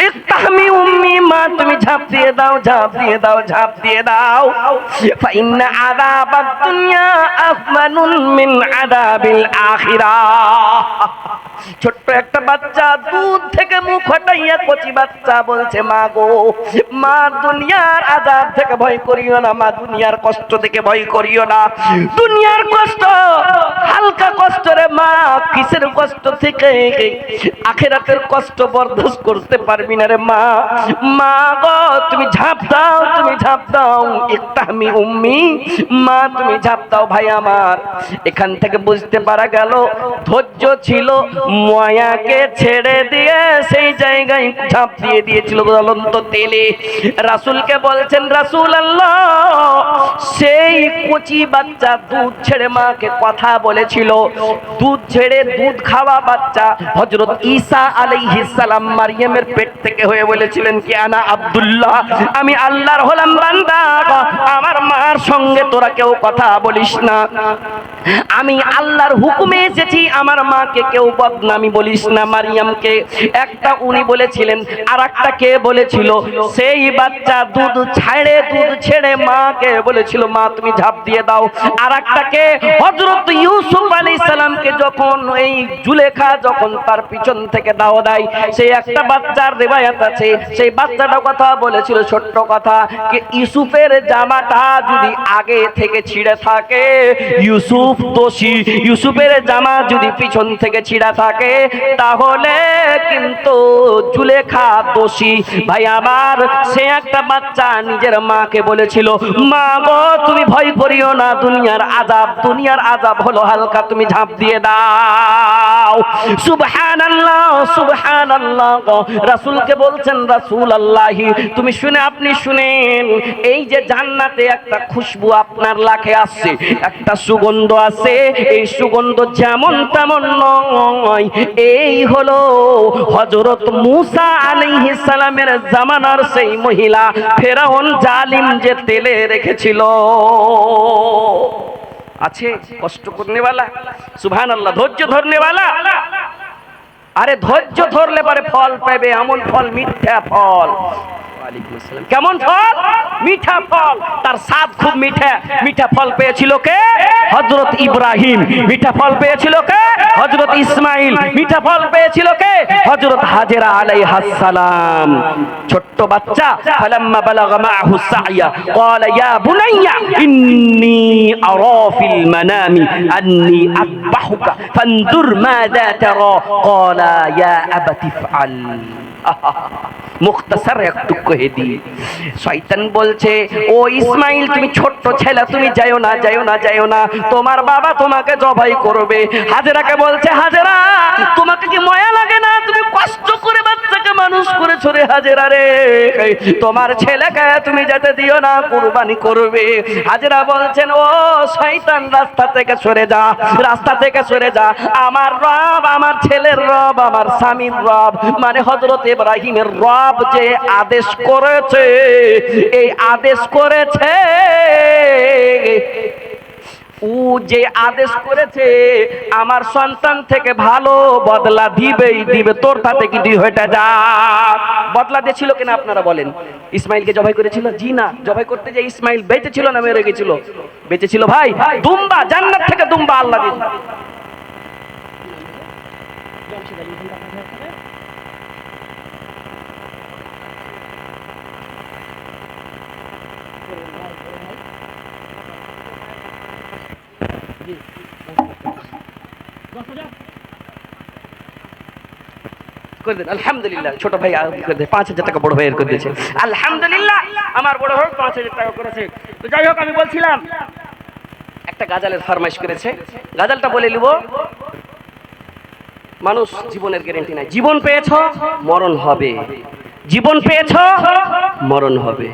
ইস্তাহমি উম্মি, মা তুমি ঝাঁপ দিয়ে দাও, ঝাঁপ দিয়ে দাও, ঝাঁপ দিয়ে দাও। ফাইন্না আযাবাদ দুনিয়া আহমানুন মিন আযাবিল আখিরাহ। ছোট্ট একটা বাচ্চা দুধ থেকে মুখ হটাইয়া কচি বাচ্চা বলছে, মা গো, মা দুনিয়ার আযাব থেকে ভয় করিও না, মা দুনিয়ার কষ্ট থেকে ভয় করিও না। দুনিয়ার কষ্ট হালকা কষ্ট রে মা, কিসের কষ্ট থেকে আখিরাতের কষ্ট বরদাস্ত করতে পারবি না রে মা। মা গো তুমি ঝাঁপ দাও, তুমি ঝাঁপ দাও। ইস্তাহমি উম্মি, মা তুমি ঝাঁপ দাও। ভাই আমার, এখান থেকে বুঝতে পারা গেল ধৈর্য ছিল। মায়াকে ছেড়ে দিয়ে সেই জায়গায় ঝাঁপ দিয়ে দিয়েছিল জ্বলন্ত তেলে। রাসূলকে বলছেন, রাসূল আল্লাহ, সেই কচি বাচ্চা দুধ ছেড়ে মাকে কথা বলেছিল, দুধ ছেড়ে দুধ খাওয়া বাচ্চা হযরত ঈসা আলাইহিস সালাম মারইয়ামের পেট থেকে হয়ে বলেছিলেন কি, আনা আব্দুল্লাহ, আমি আল্লাহর হলাম বান্দা, আমার মার সঙ্গে তোরা কেউ কথা বলিস না, আমি আল্লাহর হুকুমে এসেছি, আমার মাকে কেউ বদনামি বলিস না। মারিয়ামকে একটা উনি বলেছিলেন, আর একটা কে বলেছিল, সেই বাচ্চা দুধ ছেড়ে মাকে বলেছিল, মা তুমি ঝাঁপ দিয়ে দাও। আর একটাকে হযরত ইউসুফ আলাইহিস সালামকে যখন এই জুলেখা যখন তার পিছন থেকে দাও দেয়, সেই একটা বাচ্চার রিওয়ায়াত আছে, সেই বাচ্চাটা কথা বলেছিল, ছোট্ট কথা, যে ইউসুফের জামাটা যদি আগে থেকে ছিঁড়ে থাকে ইউসুফ দোষী, ইউসুফের জামা যদি পিছন থেকে ছিঁড়া থাকে তাহলে কিন্তু জুলেখা দোষী। ভাই আমার, সে একটা বাচ্চা নিজের মাকে বলেছিল, মা গো তুমি ভয় করিও না, দুনিয়ার আযাব হলো হালকা, তুমি ঝাঁপ দিয়ে দাও। সুবহানাল্লাহ, সুবহানাল্লাহ। রাসূলকে বলছেন, রাসূল আল্লাহি, তুমি শুনে, আপনি শুনেন, এই যে জান্নাতে একটা খুশবু আপনার লাখে আসছে, একটা সুগন্ধ আছে, এই সুগন্ধ যেমন তেমন নয়, এই হলো হযরত মূসা আলাইহিস সালামের জামানার সেই মহিলা ফেরাউন জালিম যে তেলে রেখেছিল। আছে কষ্ট করনেওয়ালা, সুবহানাল্লাহ, ধৈর্য ধরনেওয়ালা। আরে ধৈর্য ধরলে পরে ফল পাবে, এমন ফল, মিঠা ফল। কেমন ফল? মিঠা ফল, তার স্বাদ খুব মিঠা। মিঠা ফল পেয়েছিল কে? হযরত ইব্রাহিম। মিঠা ফল পেয়েছিল কে? হযরত ইসমাইল। মিঠা ফল পেয়েছিল কে? হযরত হাজেরা আলাইহাস সালাম। ছোট্ট বাচ্চা, ফালাম্মা বালাগা মাআহু সাইয়া ক্বালা ইয়া বুনাইয়া ইন্নী আরা ফিল মানামি আন্নী আযবাহুকা ফানজুর মাযা তারা ক্বালা ইয়া আবাতি ইফআল। মুখতাসার একটু কহে দি। শয়তান বলছে, ও ইসমাইল, তুমি ছোট্ট ছেলে, তুমি যাইও না, যাইও না, যাইও না, তোমার বাবা তোমাকে জবাই করবে। হাজেরাকে বলছে, হাজেরা তোমাকে কি মায়া লাগে না? তুমি কষ্ট করে বাচ্চাকে মানুষ করেছো রে হাজেরা রে, তোমার ছেলেকে তুমি যেতে দিও না, কুরবানি করবে। হাজেরা বলছেন, ও শয়তান, রাস্তা থেকে সরে যা, রাস্তা থেকে সরে যা। আমার রব, আমার ছেলের রব, আমার স্বামীর রব, মানে হযরত ইব্রাহিমের রব যে আদেশ করেছে, এই আদেশ করেছে, ও যে আদেশ করেছে আমার সন্তান থেকে ভালো বদলা দিবেই দিবে, তোর তাতে কি হয়েটা যা। বদলা দিয়েছিল কিনা আপনারা বলেন? ইসমাইলকে জবাই করেছিল? জি না। জবাই করতে যে ইসমাইল বেঁচে ছিল না মরে গেছিল? বেঁচে ছিল ভাই। দুম্বা, জান্নাত থেকে দুম্বা আল্লাহ দিয়েছে। আলহামদুলিল্লাহ, ছোট ভাই ৫,০০০ টাকা বড় ভাইয়ের করে দিয়েছে। আলহামদুলিল্লাহ, আমার বড় ভাই ৫,০০০ টাকা করেছে। তো যাই হোক, আমি বলছিলাম একটা গাজালের ফরমাইশ করেছে, গাজালটা বলে নিব। মানুষ জীবনের গ্যারান্টি নাই। জীবন পেয়েছ, মরণ হবে। জীবন পেয়েছ, মরণ হবে।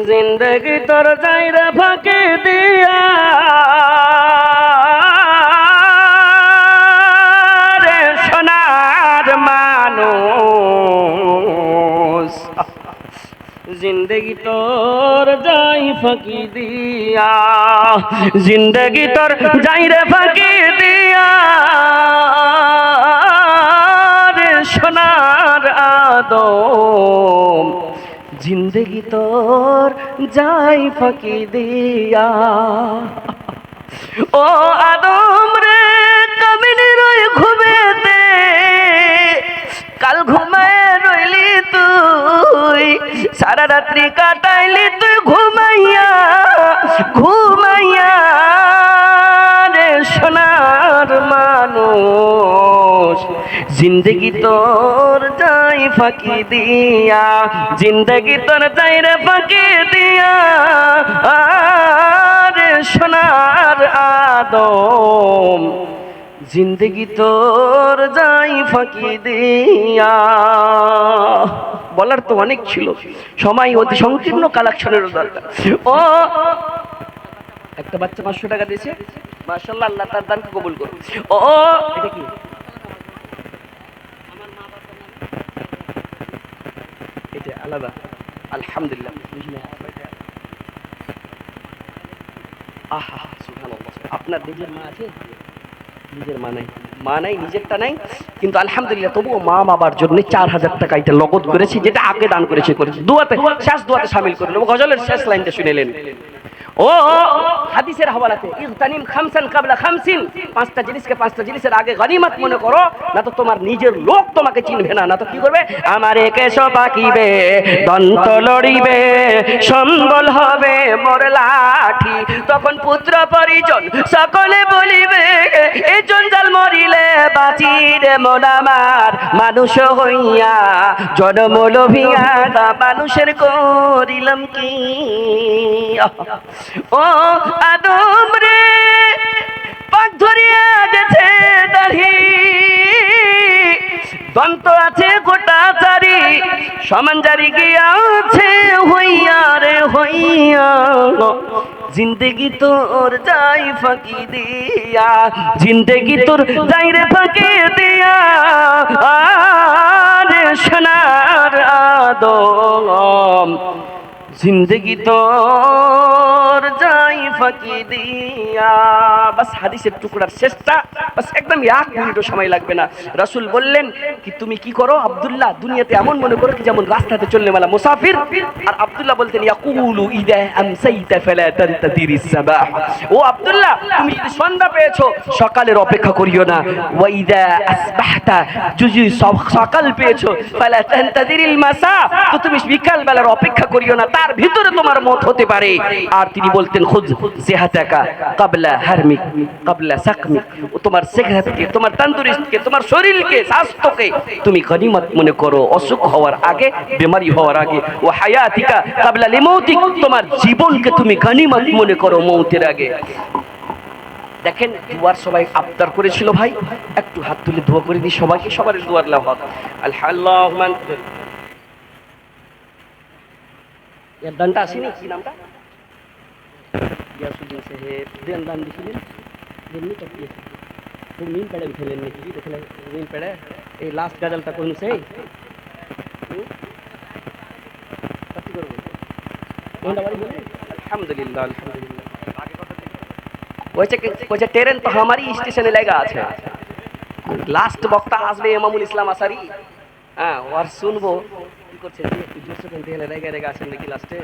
জিন্দেগি তোর যাইরা ফাঁকি দিয়া রে সোনার মানুষ, জিন্দেগি তোর যাই ফাঁকি দিয়া, জিন্দেগি তোর যাই রে ফাঁকি দিয়া রে সোনার আদম, জিন্দগি তোর যাই ফাঁকি দিয়া। ও আদম রে কামিনীর ওই ঘুমেতে কাল ঘুমায় রইলি তুই, সারা রাত্রি কাটাইলি তুই ঘুমাইয়া ঘুমাইয়া রে সোনার মানুষ, জিন্দগি তোর যাই ফাঁকি দিয়া, জিন্দগি তোর যাই রে ফাঁকি দিয়া রে সোনার আদম, জিন্দগি তোর যাই ফাঁকি দিয়া। বলার তো অনেক ছিল, সময় অতি সংকীর্ণ, কালেকশনের দরকার। ও একটা বাচ্চা 500 টাকা দিয়েছে, মাশাআল্লাহ, আল্লাহ তার দানকে কবুল করুন। ও এটা কি এটা আলাদা, আলহামদুলিল্লাহ। আহা সুবহানাল্লাহ, আপনার নিজের মা আছে? নিজের মা নাই, মা নাই, নিজেরটা নাই, কিন্তু আলহামদুলিল্লাহ তবুও মা বাবার জন্য 4000 টাকা এটা নগদ করেছি, যেটা আগে দান করেছি। দোয়াতে, শেষ দোয়াতে শামিল করে নেব। গজলের শেষ লাইনটা শুনেলেন। ও হাদিসের হওয়ালাতে ইগতানিম খামসান কাবলা খামসিন, 5টা জিনিসকে 5টা জিনিসের আগে গনিমত মনে করো, না তো তোমার নিজের লোক তোমাকে চিনবে না। না তো কি করবে? আমার কেশ পাকিবে, দন্ত লড়িবে, সম্বল হবে মোর লাঠি, তখন পুত্র পরিজন সকলে বলিবে এই জঞ্জাল মরিলে বাঁচি রে মন আমার, মানুষ হইয়া জন্ম লোভিয়া মানুষের করিলাম কি। ও আদম রে পাক ধরিয়া গেছে দাড়ি, দন্ত আছে গোটা চারি, সমান জারি গিয়াছে হইয়া রে হইয়া, জিন্দগি তোর যাই ফাঁকি দিয়া, জিন্দগি তোর যাই রে ফাঁকি দিয়া রে সোনার আদম, জিন্দগি তোর যাই ফাঁকি দিয়া। বাস হাদিসের টুকরার শেষটা, বাস একদম 1 মিনিটও সময় লাগবে না। রাসূল বললেন কি তুমি কি করো আব্দুল্লাহ, দুনিয়াতে এমন মনে করো কি যেমন রাস্তাতে চলনে वाला মুসাফির। আর আব্দুল্লাহ বলতেন ইয়াকুলু ইদা আমসাইতা ফালা তানতাদিরিস সাবাহ, ও আব্দুল্লাহ তুমি যদি সন্ধ্যা পেয়েছো সকালের অপেক্ষা করিও না, ওয়া ইদা আসবাহতা যদি সকাল পেয়েছো ফালা তানতাদিরিল মাসা, তো তুমি বিকাল বেলার অপেক্ষা করিও না, তার ভিতরে তোমার মত হতে পারে। আর তিনি বলতেন খুদ সিহাতাকা ক্বাবলা হারমিক ক্বাবলা সাকমিক, তোমার সেহতকে, তোমার তন্দুরুস্তিকে, তোমার শরীরকে, স্বাস্থ্যকে তুমি গনিমত মনে করো অসুখ হওয়ার আগে, বেমারি হওয়ার আগে। ও হায়াতিকা ক্বাবলা লিমাউতিক, তোমার জীবনকে তুমি গনিমত মনে করো মৌতের আগে। দেখেন দুয়ার সবাই আবদার করেছিল ভাই, একটু হাত তুলে দোয়া করে দিই সবাইকে, সবার দুয়ার লাভ আল্লাহুম্মা। এর দানটা আসেনি, কি নামটা? ইয়াসুদ্দিন সাহেব দেন দান দিছিলেন, দেননি তো কি তুই মিন পড়ে উঠলেন নাকি? দেখলে মিন পড়ে এই লাস্ট গজলটা কোন সেই কত করব কোনটা বাড়ি বলে? আলহামদুলিল্লাহ আলহামদুলিল্লাহ। ওইছে ট্রেন তো আমারই স্টেশনে লাগা আছে, লাস্ট বক্তা আসবে ইমামুল ইসলাম আসারি, হ্যাঁ ওর শুনবো কি করছে, একটু জোরসে কোন দিলে রেগে রেগে আসেন নাকি লাস্টে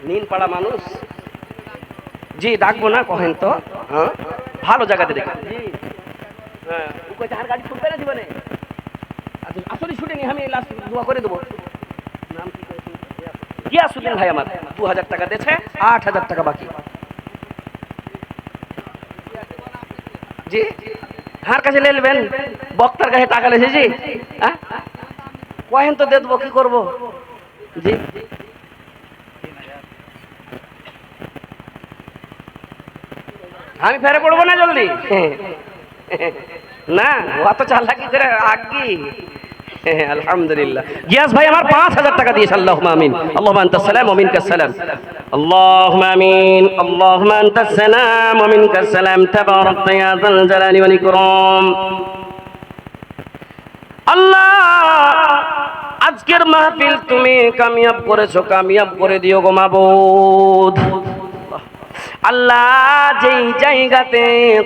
নীল পাড়া মানুষ। জি ডাকবো না কহেন তো, হ্যাঁ ভালো জায়গাতে দেখেন জি, হ্যাঁ ও কইছে আর গাড়ি ছুটবে না জীবনে, আচ্ছা আসলে ছুটেনি, আমি লাস্ট দোয়া করে দেবো। নাম কি করেছেন? গিয়াসুদ্দিন ভাই আমার 2000 টাকা দিয়েছে, 8000 টাকা বাকি। জি হার কাছে ले लेবেন, বক্তার কাছে টাকা লেছে জি, হ্যাঁ কহেন তো দিয়ে দেবো, কি করবো জি। আমি ফেরে পড়বো না জলদি না, অত চালাকি করে আগে। আলহামদুলিল্লাহ গিয়াস ভাই আমার 5000 টাকা দিয়েছে। আল্লাহুম্মা আমিন, আল্লাহুম্মা আনতাস সালাম ওয়া মিনকাস সালাম, আল্লাহুম্মা আমিন, আল্লাহুম্মা আনতাস সালাম ওয়া মিনকাস সালাম, তাবারাকতা ইয়া যাল জালালি ওয়াল ইকরাম। আল্লাহ আজকের মাহফিল তুমি কামিয়াব করেছো, কামিয়াব করে দিও গো মাবুদ। আল্লাহ যেই জায়গাতে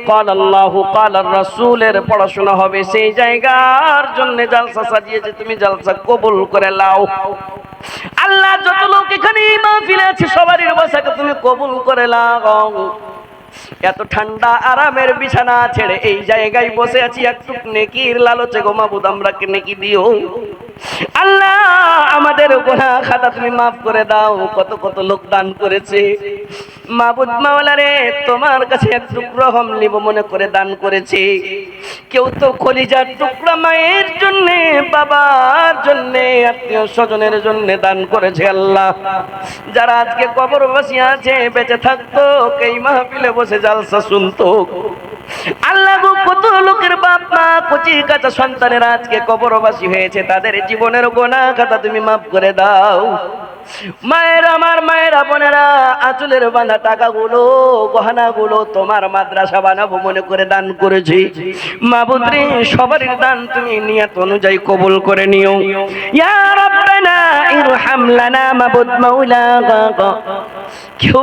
ক্বাল আল্লাহু ক্বাল রাসূলের পড়াশোনা হবে সেই জায়গার জন্য জলসা সাজিয়েছে, তুমি জলসা কবুল করে নাও। আল্লাহ যত লোক এখানে মাহফিলে আছে সবারই বসাকে তুমি কবুল করে নাও। এত ঠান্ডা আরামের বিছানা ছেড়ে এই জায়গায় বসে আছি, একটু নেকির লালচে গো মাবুদ আমরাকে নেকি দিও। আল্লাহ আমাদের গুনাহ খাতা তুমি মাফ করে দাও। কত কত লোক দান করেছে মাবুদ মাওলা রে, তোমার কাছে এক টুকরো হম নিব মনে করে দান করেছে। কেউ তো কলিজার টুকরা মায়ের জন্য, বাবার জন্য, আত্মীয় স্বজনের জন্য দান করেছে। আল্লাহ যারা আজকে কবরবাসী আছে বেঁচে থাকতো এই মাহফিলে বসে জালসা শুনতো, আল্লাহ গো কত লোকের বাপ মা কচি কাঁচা সন্তানেরা আজকে কবরবাসী হয়েছে, তাদের জীবনের গুনাহ খাতা তুমি মাফ করে দাও। মায়েরা, আমার মায়েরা বোনেরা আঁচলের বাঁধা টাকাগুলো গহনাগুলো তোমার মাদ্রাসা বানাবো মনে করে দান করেছি। মাবুদ রে সবারই দান তুমি নিয়ত অনুযায়ী কবুল করে নিও। ইয়া রাব্বানা ইরহাম লানা মাবুদ মাওলা। কেউ